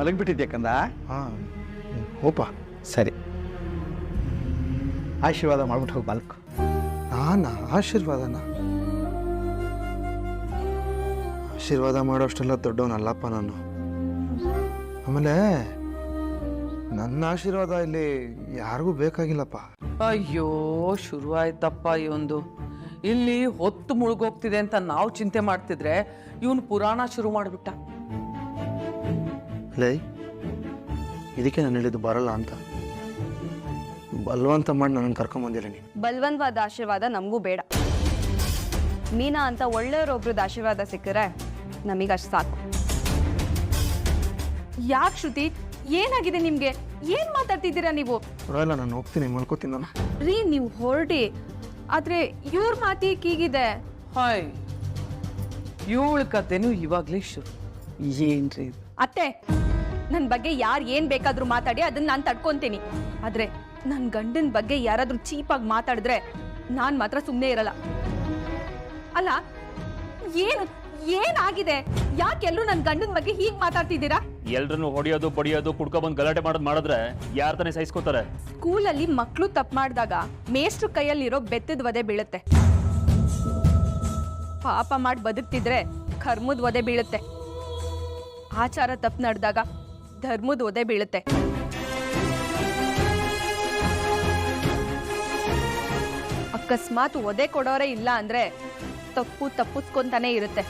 ಮಲಗಿಬಿಟ್ಟಿದ್ಯಾ ಕಂದ? ಹಾಂ ಹೋಪ. ಸರಿ, ಆಶೀರ್ವಾದ ಮಾಡ್ಬಿಟ್ಟು ಹೋಗಿ ಮಲ್ಕೊ. ಆಶೀರ್ವಾದನ ಆಶೀರ್ವಾದ ಮಾಡೋಷ್ಟೆಲ್ಲ ದೊಡ್ಡವನಲ್ಲಪ್ಪ ನಾನು. ಆಮೇಲೆ ನನ್ನ ಆಶೀರ್ವಾದ ಇಲ್ಲಿ ಯಾರಿಗೂ ಬೇಕಾಗಿಲ್ಲಪ್ಪ. ಅಯ್ಯೋ ಶುರುವಾಯ್ತಪ್ಪ ಇವೊಂದು. ಇಲ್ಲಿ ಹೊತ್ತು ಮುಳುಗೋಗ್ತಿದೆ ಅಂತ ನಾವು ಚಿಂತೆ ಮಾಡ್ತಿದ್ರೆ ಇವನು ಪುರಾಣ ಶುರು ಮಾಡಿಬಿಟ್ಟ. ಲೈ, ಇದಕ್ಕೆ ನಾನು ಹೇಳಿದ್ದು ಬರಲ್ಲ ಅಂತ. ಬಲವಂತ ಮಾಡಿ ನನ್ನ ಕರ್ಕೊಂಬಂದಿಲ್ಲ ನೀನು. ಬಲವಂತವಾದ ಆಶೀರ್ವಾದ ನಮಗೂ ಬೇಡ. ಮೀನಾ ಅಂತ ಒಳ್ಳೆಯವರೊಬ್ರದ್ದು ಆಶೀರ್ವಾದ ಸಿಕ್ಕರೆ ನಮಗಷ್ಟು ಸಾಕು. ಯಾಕೆ ಶ್ರುತಿ, ಏನಾಗಿದೆ ನಿಮ್ಗೆ? ಏನ್ ಮಾತಾಡ್ತಿದ್ದೀರಾ ನೀವು? ಬರಲ್ಲ, ನಾನು ಹೋಗ್ತೀನಿ, ಮಲ್ಕೋತೀನಿ ನಾನು. ರೀ, ನೀವು ಹೊರಡಿ. ಆದ್ರೆ ಇವ್ರ ಮಾತಿ ಕೀಗಿದೆ. ಹಾಯ್, ಇವಳ ಕತೆನೂ ಇವಾಗ್ಲೇ ಶುರು. ಏನ್ರಿ ಇದು? ಅತ್ತೆ, ನನ್ನ ಬಗ್ಗೆ ಯಾರು ಏನ್ ಬೇಕಾದ್ರೂ ಮಾತಾಡಿ, ಅದನ್ನ ನಾನು ತಡ್ಕೊಂತೀನಿ. ಆದ್ರೆ ನನ್ನ ಗಂಡನ ಬಗ್ಗೆ ಯಾರಾದ್ರೂ ಚೀಪಾಗಿ ಮಾತಾಡಿದ್ರೆ ನಾನ್ ಮಾತ್ರ ಸುಮ್ಮನೆ ಇರಲ್ಲ. ಅಲ್ಲ, ಏನಾಗಿದೆ? ಯಾಕೆಲ್ಲರೂ ನನ್ನ ಗಂಡನ ಬಗ್ಗೆ ಹೀಗೆ ಮಾತಾಡ್ತಿದ್ದೀರಾ? ಎಲ್ರನ್ನು ಹೊಡೆಯೋದು ಬಡಿಯೋದು ಕುಡ್ಕೊಬಂದು ಗಲಾಟೆ ಮಾಡಿದ್ರೆ ಯಾರ ತಾನೇ ಸಹಿಸ್ಕೋತಾರೆ? ಸ್ಕೂಲಲ್ಲಿ ಮಕ್ಕಳು ತಪ್ಪು ಮಾಡಿದಾಗ ಮೇಷ್ಟ್ರು ಕೈಯಲ್ಲಿರೋ ಬೆತ್ತದ ವಧೆ ಬೀಳುತ್ತೆ. ಪಾಪ ಮಾಡಿ ಬದುಕ್ತಿದ್ರೆ ಕರ್ಮದ ವಧೆ ಬೀಳುತ್ತೆ. ಆಚಾರ ತಪ್ಪು ನಡೆದಾಗ ಧರ್ಮದ ವಧೆ ಬೀಳುತ್ತೆ. ಅಕಸ್ಮಾತ್ ವಧೆ ಕೊಡೋರೇ ಇಲ್ಲ ಅಂದ್ರೆ ತಪ್ಪಿಸ್ಕೊಂತಾನೆ ಇರುತ್ತೆ.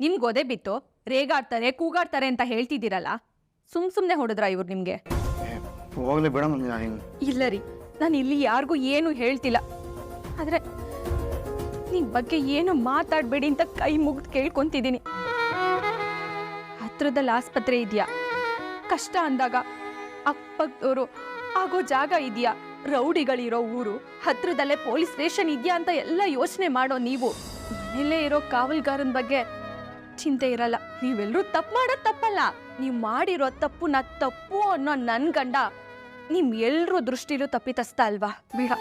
ನಿಮ್ಗೆ ಒದೆ ಬಿತ್ತು, ರೇಗಾಡ್ತಾರೆ, ಕೂಗಾಡ್ತಾರೆ ಅಂತ ಹೇಳ್ತಿದ್ದೀರಲ್ಲ, ಸುಮ್ನೆ ಹೊಡೆದ್ರ ಇವ್ರು ನಿಮ್ಗೆ? ಹೋಗ್ಲಿ ಬೇಡ ನೀನು. ಇಲ್ಲ ರೀ, ನಾನು ಇಲ್ಲಿ ಯಾರಿಗೂ ಏನು ಹೇಳ್ತಿಲ್ಲ. ಆದ್ರೆ ನಿಮ್ ಬಗ್ಗೆ ಏನು ಮಾತಾಡ್ಬೇಡಿ ಅಂತ ಕೈ ಮುಗ್ದು ಕೇಳ್ಕೊಂತಿದ್ದೀನಿ. ಹತ್ರದಲ್ಲಿ ಆಸ್ಪತ್ರೆ ಇದೆಯಾ? ಕಷ್ಟ ಅಂದಾಗ ಅಕ್ಕಪಕ್ಕದವರು ಆಗೋ ಜಾಗ ಇದೆಯಾ? ರೌಡಿಗಳಿರೋ ಊರು, ಹತ್ರದಲ್ಲೇ ಪೊಲೀಸ್ ಸ್ಟೇಷನ್ ಇದೆಯಾ ಅಂತ ಎಲ್ಲ ಯೋಚನೆ ಮಾಡೋ ನೀವು ಮನೇಲೇ ಇರೋ ಕಾವಲ್ಗಾರನ ಬಗ್ಗೆ ಚಿಂತೆ ಇರಲ್ಲ. ನೀವೆಲ್ಲರೂ ತಪ್ಪು ಮಾಡೋದು ತಪ್ಪಲ್ಲ, ನೀವು ಮಾಡಿರೋ ತಪ್ಪು ತಪ್ಪು ಅನ್ನೋ ನನ್ನ ಗಂಡ ನಿಮ್ ಎಲ್ರೂ ದೃಷ್ಟಿಲೂ ತಪ್ಪಿತಸ್ತ ಅಲ್ವಾ? ಬೇಡ,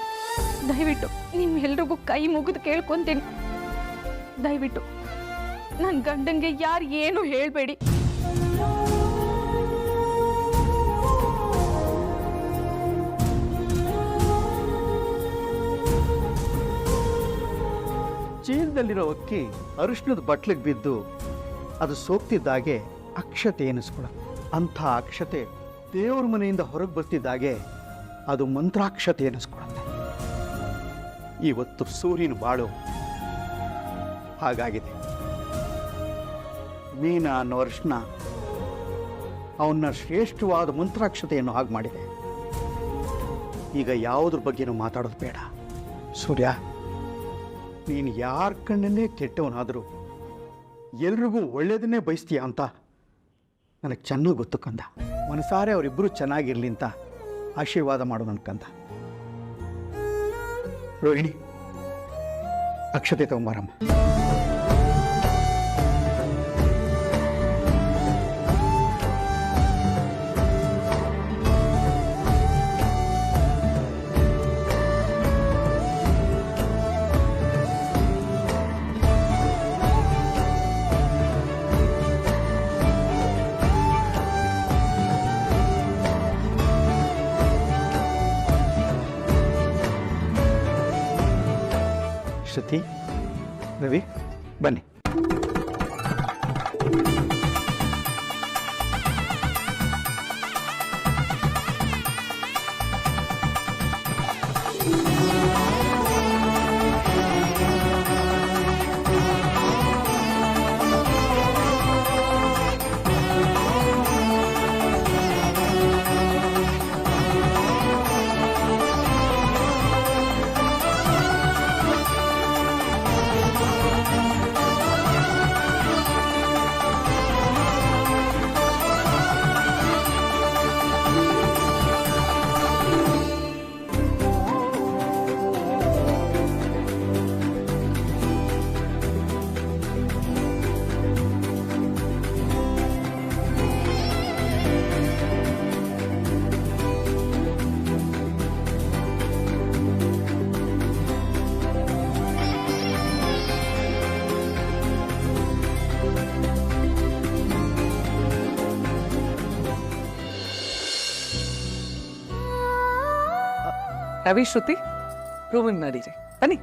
ದಯವಿಟ್ಟು ನಿಮ್ ಎಲ್ರಿಗೂ ಕೈ ಮುಗಿದು ಕೇಳ್ಕೊಂತೀನಿ. ದಯವಿಟ್ಟು ನನ್ನ ಗಂಡಂಗೆ ಯಾರು ಏನು ಹೇಳ್ಬೇಡಿ. ಚೀಲದಲ್ಲಿರೋ ಅಕ್ಕಿ ಅರಿಶಿಣದ ಬಟ್ಲಿಗೆ ಬಿದ್ದು ಅದು ಸೋಕ್ತಿದ್ದಾಗೆ ಅಕ್ಷತೆ ಎನಿಸ್ಕೊಳತ್ತೆ. ಅಂಥ ಅಕ್ಷತೆ ದೇವ್ರ ಮನೆಯಿಂದ ಹೊರಗೆ ಬರ್ತಿದ್ದಾಗೆ ಅದು ಮಂತ್ರಾಕ್ಷತೆ ಎನಿಸ್ಕೊಳತ್ತೆ. ಇವತ್ತು ಸೂರ್ಯನ ಬಾಳು ಹಾಗಾಗಿದೆ. ಮೀನಾ ಅನ್ನೋ ಅರಿಶಿಣ ಅವನ್ನ ಶ್ರೇಷ್ಠವಾದ ಮಂತ್ರಾಕ್ಷತೆಯನ್ನು ಹಾಗೆ ಮಾಡಿದೆ. ಈಗ ಯಾವುದ್ರ ಬಗ್ಗೆನೂ ಮಾತಾಡೋದು ಬೇಡ. ಸೂರ್ಯ, ನೀನು ಯಾರ ಕಣ್ಣನ್ನೇ ಕೆಟ್ಟವನಾದರೂ ಎಲ್ರಿಗೂ ಒಳ್ಳೆಯದನ್ನೇ ಬಯಸ್ತೀಯ ಅಂತ ನನಗೆ ಚೆನ್ನಾಗಿ ಗೊತ್ತು ಕಂದ. ಮನಸಾರೆ ಅವರಿಬ್ಬರು ಚೆನ್ನಾಗಿರ್ಲಿ ಅಂತ ಆಶೀರ್ವಾದ ಮಾಡು ನನ್ನ ಕಂದ. ರೋಹಿಣಿ, ಅಕ್ಷತೆ ತಗೊಂಬಾರಮ್ಮ. ಶ್ರುತಿ, ರವಿ, ಬನ್ನಿ. ರವಿ ಶ್ರುತಿ ರೂಮಿಗೆ ನಡೀರಿ ಬನ್ನಿ.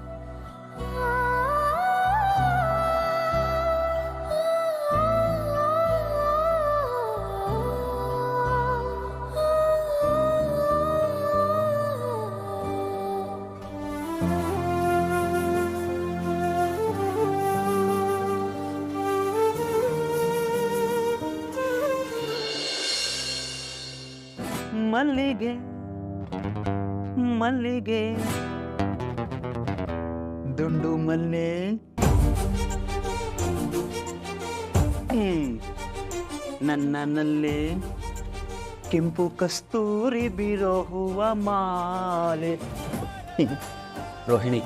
ಮಲ್ಲಿಗೆ ಮಲ್ಲಿಗೆ ದುಂಡು ಮಲ್ಲೆ ನನ್ನಲ್ಲಿ ಕೆಂಪು ಕಸ್ತೂರಿ ಬಿರೋ ಹೂವ ಮಾಲೆ. ರೋಹಿಣಿ,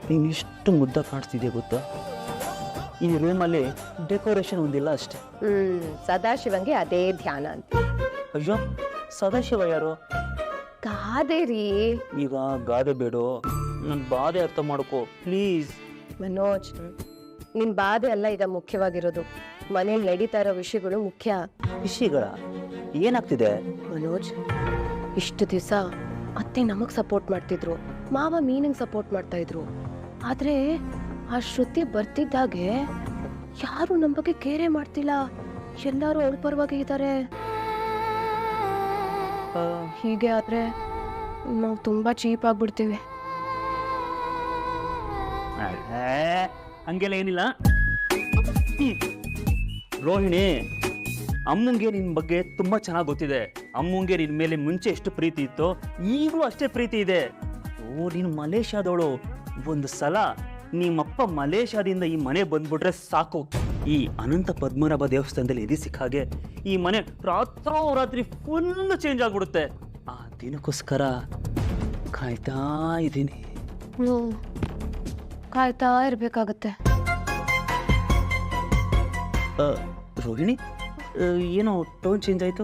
ನೀನು ಇಷ್ಟು ಮುದ್ದ ಕಾಣಿಸ್ತಿದ್ಯಾ ಗೊತ್ತಾ? ಈ ರೂಮಲ್ಲಿ ಡೆಕೋರೇಷನ್ ಒಂದಿಲ್ಲ ಅಷ್ಟೇ. ಸದಾಶಿವಂಗೆ ಅದೇ ಧ್ಯಾನ ಅಂತ. ಅಯ್ಯೋ, ಸದಾಶಿವ ಯಾರು? ಗಾದೆ ರೀ. ಈಗ ಗಾದೆ ಬೇಡ, ನನ್ನ ಬಾಧೆ ಅರ್ಥ ಮಾಡ್ಕೋ ಪ್ಲೀಸ್. ಮನೋಜ್, ನಿನ್ ಬಾಧೆ ಅಲ್ಲ ಈಗ ಮುಖ್ಯವಾಗಿರೋದು. ಮನೇಲಿ ನಡೀತಾ ಇರೋ ವಿಷಯಗಳು ಮುಖ್ಯ. ವಿಷಯಗಳ ಏನಾಗ್ತಿದೆ? ಮನೋಜ್, ಇಷ್ಟು ದಿವಸ ಅತ್ತೆ ನಮಗ್ ಸಪೋರ್ಟ್ ಮಾಡ್ತಿದ್ರು, ಮಾವ ಮೀನಿಂಗ್ ಸಪೋರ್ಟ್ ಮಾಡ್ತಾ ಇದ್ರು. ಆದ್ರೆ ಆ ಶ್ರುತಿ ಬರ್ತಿದ್ದಾಗೆ ಯಾರು ನಮ್ ಬಗ್ಗೆ ಕೇರೆ ಮಾಡ್ತಿಲ್ಲ. ಎಲ್ಲರೂ ಅವಳ ಪರವಾಗಿ ಇದ್ದಾರೆ. ಹೀಗೆ ಆದ್ರೆ ನಾವು ತುಂಬಾ ಚೀಪ್ ಆಗ್ಬಿಡ್ತೀವಿ. ಹಂಗೆಲ್ಲ ಏನಿಲ್ಲ. ರೋಹಿಣಿ, ಅಮ್ಮಂಗೆ ನಿನ್ನ ಬಗ್ಗೆ ತುಂಬಾ ಚೆನ್ನಾಗಿ ಗೊತ್ತಿದೆ. ಅಮ್ಮಂಗೆ ನಿನ್ನ ಮೇಲೆ ಮುಂಚೆ ಎಷ್ಟು ಪ್ರೀತಿ ಇತ್ತೋ ಈಗಲೂ ಅಷ್ಟೇ ಪ್ರೀತಿ ಇದೆ. ಓ, ನೀನು ಮಲೇಷ್ಯಾದವಳು. ಒಂದು ಸಲ ನಿಮ್ಮಪ್ಪ ಮಲೇಷ್ಯಾದಿಂದ ಈ ಮನೆ ಬಂದ್ಬಿಟ್ರೆ ಸಾಕು, ಈ ಅನಂತ ಪದ್ಮನಾಭ ದೇವಸ್ಥಾನದಲ್ಲಿ ಎದಿ ಸಿಕ್ಕ ಹಾಗೆ ಈ ಮನೆ ರಾತ್ರಿ ಫುಲ್ ಚೇಂಜ್ ಆಗ್ಬಿಡುತ್ತೆ. ಆ ದಿನಕ್ಕೋಸ್ಕರ ಕಾಯ್ತಾ ಇದ್ದೀನಿ. ಕಾಯ್ತಾ ಇರ್ಬೇಕಾಗತ್ತೆ. ರೋಹಿಣಿ, ಏನೋ ಟೋನ್ ಚೇಂಜ್ ಆಯ್ತು?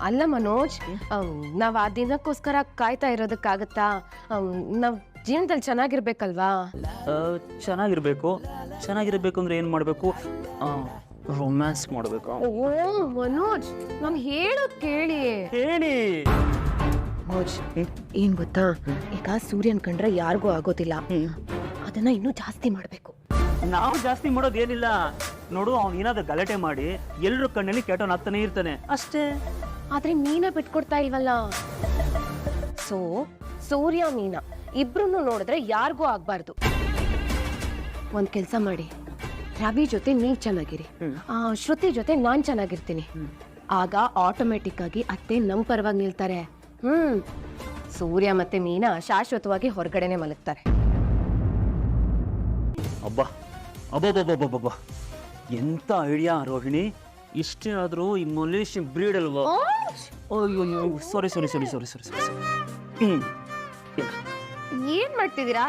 ಅಲ್ಲ ಮನೋಜ್, ನಾವ್ ಆ ದಿನಕ್ಕೋಸ್ಕರ ಕಾಯ್ತಾ ಇರೋದಕ್ಕಾಗತ್ತಾ? ನಾವ್ ಜೀವನದಲ್ಲಿ ಚೆನ್ನಾಗಿರ್ಬೇಕಲ್ವಾ? ಚೆನ್ನಾಗಿರ್ಬೇಕು ಅಂದ್ರೆ ಏನ್ ಮಾಡ್ಬೇಕು? ರೊಮ್ಯಾನ್ಸ್ ಮಾಡ್ಬೇಕು. ಓ ಮನೋಜ್, ನಾನು ಹೇಳೋದ್ ಕೇಳಿ. ಹೇಳಿ ಮನೋಜ್, ಏನ್ ಗೊತ್ತಾ, ಈಗ ಸೂರ್ಯನ್ ಕಂಡ್ರೆ ಯಾರಿಗೂ ಆಗೋದಿಲ್ಲ. ಅದನ್ನ ಇನ್ನೂ ಜಾಸ್ತಿ ಮಾಡ್ಬೇಕು. ನಾವು ಜಾಸ್ತಿ ಮಾಡೋದು ಏನಿಲ್ಲ ನೋಡು. ಅವ್ನು ಏನಾದ್ರು ಗಲಾಟೆ ಮಾಡಿ ಎಲ್ರ ಕಣ್ಣಲ್ಲಿ ಕೆಟ್ಟವನಾಗ್ತಾನೆ ಇರ್ತಾನೆ ಅಷ್ಟೇ. ಆದ್ರೆ ಮೀನ ಬಿಟ್ಕೊಡ್ತಾ ಇಲ್ವಲ್ಲ. ಸೊ ಸೂರ್ಯ ಮೀನಾ ಇಬ್ರು ನೋಡಿದ್ರೆ ಯಾರಿಗೂ ಆಗ್ಬಾರ್ದು. ಒಂದ್ ಕೆಲ್ಸ ಮಾಡಿ, ರವಿ ಜೊತೆ ನೀವ್ ಚೆನ್ನಾಗಿರಿ, ಶ್ರುತಿ ಜೊತೆ ನಾನ್ ಚೆನ್ನಾಗಿರ್ತೀನಿ. ಆಗ ಆಟೋಮೆಟಿಕ್ ಆಗಿ ಅತ್ತೆ ನಮ್ ಪರವಾಗಿ ನಿಲ್ತಾರೆ. ಸೂರ್ಯ ಮತ್ತೆ ಮೀನಾ ಶಾಶ್ವತವಾಗಿ ಹೊರಗಡೆನೆ ಮಲಗ್ತಾರೆ. ಅಬ್ಬಬ್ಬಬ್ಬಬ್ಬಬ್ಬ, ಎಂತ ಐಡಿಯಾ ರೋಹಿಣಿ. ಇಷ್ಟೇ ಆದ್ರೂ ಈ ಮಲೇಷಿಯನ್ ಬ್ರೀಡ್ ಅಲ್ವಾ? ಅಯ್ಯೋ, ಸಾರಿ. ಏನ್ ಮಾಡ್ತಿದ್ದೀರಾ?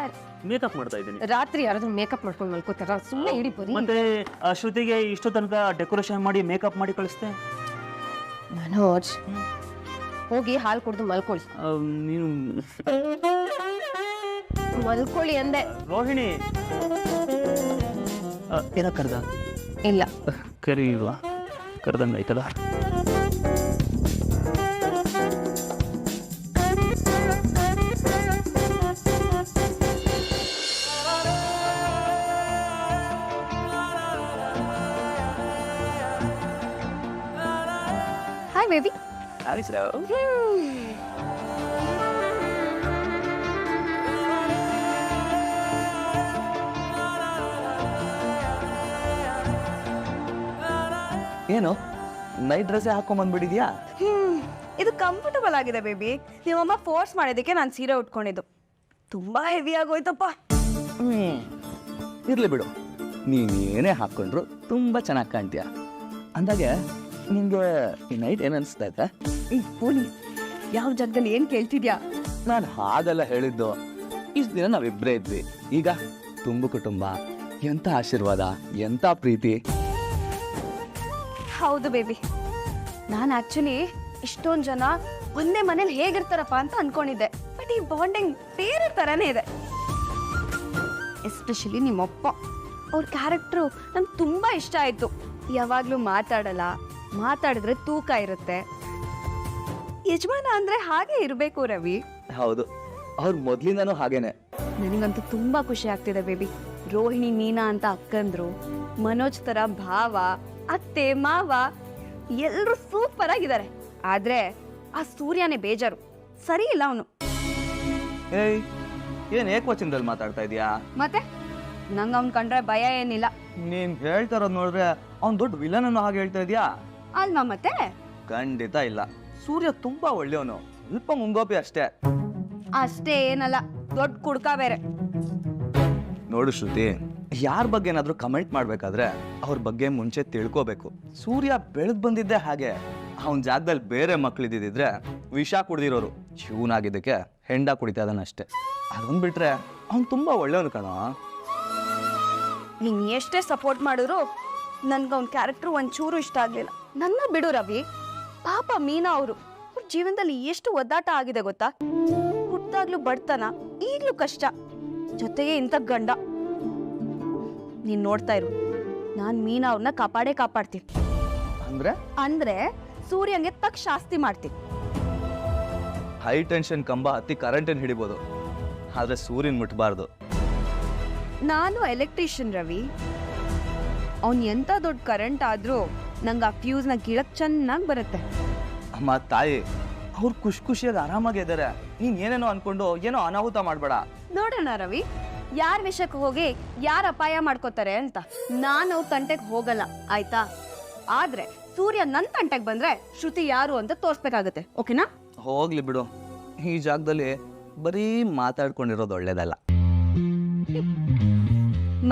ಮೇಕಪ್ ಮಾಡ್ತಾ ಇದ್ದೀನಿ. ರಾತ್ರಿ ಯಾರಾದ್ರೂ ಮೇಕಪ್ ಮಾಡ್ಕೊಂಡು ಮಲ್ಕೋತಾರ? ಸುಮ್ಮನೆ ಇಡಿ ಬರೀ. ಮತ್ತೆ ಶ್ರುತಿಗೆ ಇಷ್ಟು ತನಕ ಡೆಕೋರೇಷನ್ ಮಾಡಿ ಮೇಕಪ್ ಮಾಡಿ ಕಳಿಸ್ತೆ. ಮನೋಜ್, ಹೋಗಿ ಹಾಲು ಕುಡ್ದು ಮಲ್ಕೊಳ್ಳಿ. ನೀನು ಮಲ್ಕೊಳ್ಳಿ ಅಂದೆ. ರೋಹಿಣಿ, ಏನ ಕರ್ದ? ಇಲ್ಲ, ಕರಿ ಇಲ್ವಾ? ಕರ್ದಂಗ ಆಯ್ತಲ್ಲ. Hi baby. ಏನು ನೈಟ್ ಡ್ರೆಸ್ಸೇ ಹಾಕೊಂಡ್ಬಂದ್ಬಿಟ್ಟಿದ್ಯಾ? ಇದು ಕಂಫರ್ಟಬಲ್ ಆಗಿದೆ ಬೇಬಿ. ನಿಮ್ಮಮ್ಮ ಫೋರ್ಸ್ ಮಾಡಿದ್ದಕ್ಕೆ ನಾನು ಸೀರೆ ಉಟ್ಕೊಂಡಿದ್ದು. ತುಂಬಾ ಹೆವಿ ಆಗೋಯ್ತಪ್ಪ. ಇರ್ಲಿ ಬಿಡು, ನೀನ್ ಏನೇ ಹಾಕೊಂಡ್ರು ತುಂಬಾ ಚೆನ್ನಾಗಿ ಕಾಣ್ತೀಯ. ಅಂದಾಗೆ ನಿಂಗೆ ಈ ನೈಟ್ ಏನ್ ಅನ್ಸ್ತಾ ಇದೆ? ಪೂನಿ, ಯಾವ ಜಾಗದಲ್ಲಿ ಏನ್ ಕೇಳ್ತಿದ್ಯಾ? ನಾನು ಹಾಗೆಲ್ಲ ಹೇಳಿದ್ದು, ಇಷ್ಟು ದಿನ ನಾವಿಬ್ಬರೇ ಇದ್ವಿ, ಈಗ ತುಂಬು ಕುಟುಂಬ. ಎಂತ ಆಶೀರ್ವಾದ, ಎಂತ ಪ್ರೀತಿ. ಹೌದು ಬೇಬಿ, ನಾನು ಆಕ್ಚುಲಿ ಇಷ್ಟೊಂದು ಜನ ಒಂದೇ ಮನೇಲಿ ಹೇಗಿರ್ತಾರಪ್ಪ ಅಂತ ಅನ್ಕೊಂಡಿದ್ದೆ. ಬಟ್ ಈ ಬಾಂಡಿಂಗ್ ಬೇರೆ ಥರನೇ ಇದೆ. ಎಸ್ಪೆಷಲಿ ನಿಮ್ಮಪ್ಪ, ಅವ್ರ ಕ್ಯಾರೆಕ್ಟ್ರು ನಂಗೆ ತುಂಬ ಇಷ್ಟ ಆಯಿತು. ಯಾವಾಗಲೂ ಮಾತಾಡಲ್ಲ, ಮಾತಾಡಿದ್ರೆ ತೂಕ ಇರುತ್ತೆ. ಯಜಮಾನ ಅಂದರೆ ಹಾಗೆ ಇರಬೇಕು ರವಿ. ಹೌದು, ಅವ್ರು ಮೊದ್ಲಿಂದನೂ ಹಾಗೇನೆ. ನನಗಂತೂ ತುಂಬಾ ಖುಷಿ ಆಗ್ತಿದೆ ಬೇಬಿ. ರೋಹಿಣಿ ಮೀನಾ ಅಂತ ಅಕ್ಕಂದ್ರು, ಮನೋಜ್ ತರ ಭಾವ, ಅತ್ತೆ ಮಾವ ಎಲ್ರು ಸೂಪರ್ ಆಗಿದ್ದಾರೆ. ಆದ್ರೆ ಆ ಸೂರ್ಯನೇ ಬೇಜಾರು, ಸರಿ ಇಲ್ಲ ಅವನು. ಏಯ್, ಏನ್ ಏಕವಚನದಲ್ಲಿ ಮಾತಾಡ್ತಾ ಇದೀಯಾ? ಮತ್ತೆ ನಂಗೆ ಅವ್ನ್ ಕಂಡ್ರೆ ಭಯ ಏನಿಲ್ಲ. ನೀನ್ ಹೇಳ್ತಾ ಇರೋದ್ ನೋಡಿದ್ರೆ ಅವ್ನ್ ದೊಡ್ಡ ವಿಲನ್ ಅನ್ನೋ ಹಾಗೆ ಹೇಳ್ತಾ ಇದೀಯಾ? ಅಲ್ವಾ ಮತ್ತೆ? ಖಂಡಿತ ಇಲ್ಲ. ಸೂರ್ಯ ತುಂಬಾ ಒಳ್ಳೆಯವನು, ಸ್ವಲ್ಪ ಮುಂಗೋಪಿ ಅಷ್ಟೇ. ಅಷ್ಟೇ ಏನಲ್ಲ, ದೊಡ್ಡ ಕುಡ್ಕ ಬೇರೆ. ನೋಡು ಶ್ರುತಿ, ಯಾರ ಬಗ್ಗೆ ಏನಾದ್ರೂ ಕಮೆಂಟ್ ಮಾಡ್ಬೇಕಾದ್ರೆ ಅವ್ರ ಬಗ್ಗೆ ಮುಂಚೆ ತಿಳ್ಕೋಬೇಕು. ಸೂರ್ಯ ಬೆಳೆದ್ ಬಂದಿದ್ದೆ ಹಾಗೆ. ಅವನ ಜಾಗದಲ್ಲಿ ಬೇರೆ ಮಕ್ಳಿದ್ದಿದ್ರೆ ವಿಷ ಕುಡ್ದಿರೋರು. ಶಿವನಾಗಿದ್ದಕ್ಕೆ ಹೆಂಡ ಕುಡಿತಾ ಇದ್ದಾನಷ್ಟೇ. ಅದೊಂದ್ ಬಿಟ್ರೆ ಅವ್ನು ತುಂಬಾ ಒಳ್ಳೆಯವನು ಕಣ. ನೀನ್ ಎಷ್ಟೇ ಸಪೋರ್ಟ್ ಮಾಡಿದ್ರು ನನ್ಗೆ ಅವ್ನ ಕ್ಯಾರೆಕ್ಟರ್ ಒಂಚೂರು ಇಷ್ಟ ಆಗ್ಲಿಲ್ಲ. ನನ್ನ ಬಿಡು ರವಿ, ಪಾಪ ಮೀನಾ ಅವರು ಅವ್ರ ಜೀವನದಲ್ಲಿ ಎಷ್ಟು ಒದ್ದಾಟ ಆಗಿದೆ ಗೊತ್ತಾ? ಹುಟ್ಟಾಗ್ಲೂ ಬಡತನ, ಈಗ್ಲೂ ಕಷ್ಟ, ಜೊತೆಗೆ ಇಂಥ ಗಂಡ. ನೀನ್ ನೋಡ್ತಾ ಇರು, ನಾನ್ ಮೀನಾ ಅವ್ರನ್ನ ಕಾಪಾಡ್ತೀನಿ. ಅಂದ್ರೆ ಸೂರ್ಯಂಗೆ ತಕ್ಕ ಶಾಸ್ತಿ ಮಾಡ್ತೀನಿ. ಹೈ ಟೆನ್ಷನ್ ಕಂಬ ಹತ್ತಿ ಕರೆಂಟ್ ಏನ್ ಹಿಡಿಬೋದು, ಆದ್ರೆ ಸೂರ್ಯನ್ ಮುಟ್ಬಾರ್ದು. ನಾನು ಎಲೆಕ್ಟ್ರಿಷಿಯನ್ ರವಿ. ಅವ್ನ್ ಎಂತ ದೊಡ್ಡ ಕರೆಂಟ್ ಆದ್ರೂ ನಂಗೆ ಆ ಫ್ಯೂಸ್ನ ಗಿಳಕ್ ಚೆನ್ನಾಗಿ ಬರುತ್ತೆ. ಅಮ್ಮ ತಾಯಿ, ಅವ್ರು ಖುಷಿಯಾಗಿ ಆರಾಮಾಗಿ ಇದ್ದಾರೆ. ನೀನ್ ಏನೇನೋ ಅನ್ಕೊಂಡು ಏನೋ ಅನಾಹುತ ಮಾಡ್ಬೇಡ. ನೋಡೋಣ ರವಿ, ಯಾರ ವಿಷಯಕ್ಕೆ ಹೋಗಿ ಯಾರ ಅಪಾಯ ಮಾಡ್ಕೋತಾರೆ ಅಂತ. ನಾನು ಅವ್ರ ತಂಟೆಗೆ ಹೋಗಲ್ಲ, ಆಯ್ತಾ? ಆದ್ರೆ ಸೂರ್ಯ ನನ್ ತಂಟೆಗೆ ಬಂದ್ರೆ ಶ್ರುತಿ ಯಾರು ಅಂತ ತೋರ್ಸ್ಬೇಕಾಗತ್ತೆ, ಓಕೆನಾ? ಹೋಗ್ಲಿ ಬಿಡು, ಈ ಜಾಗದಲ್ಲಿ ಬರೀ ಮಾತಾಡ್ಕೊಂಡಿರೋದು ಒಳ್ಳೇದಲ್ಲ.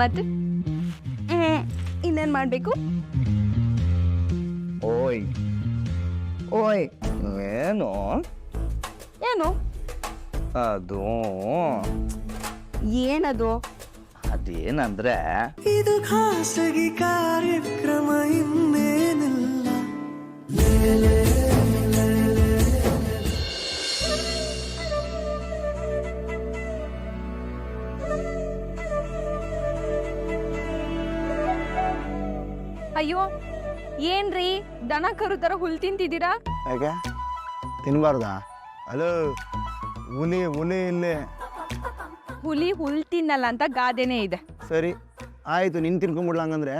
ಮತ್ತೆ ಇನ್ನೇನ್ ಮಾಡ್ಬೇಕು? ಓಯ್ ಓಯ್ ಏನು ಏನು ಅದು? ಏನದು? ಅದೇನಂದ್ರೆ ಇದು ಖಾಸಗಿ ಕಾರ್ಯಕ್ರಮ, ಇನ್ನೇನಿಲ್ಲ. ಅಯ್ಯೋ ಏನ್ರಿ ದನ ಕರು ತರ ಹುಲ್ ತಿಂತಿದ್ದೀರಾ? ಯಾಕೆ ತಿನ್ಬಾರ್ದಾ? ಅಲೋ, ಹುಲಿ ಇಲ್ಲೇ. ಹುಲಿ ಹುಲ್ ತಿನ್ನಲ್ಲ ಅಂತ ಗಾದೆನೇ ಇದೆ. ಸರಿ ಆಯ್ತು, ನಿನ್ ತಿನ್ಕೊಂಡ್ಬಿಡ್ಲ ಹಂಗಂದ್ರೆ.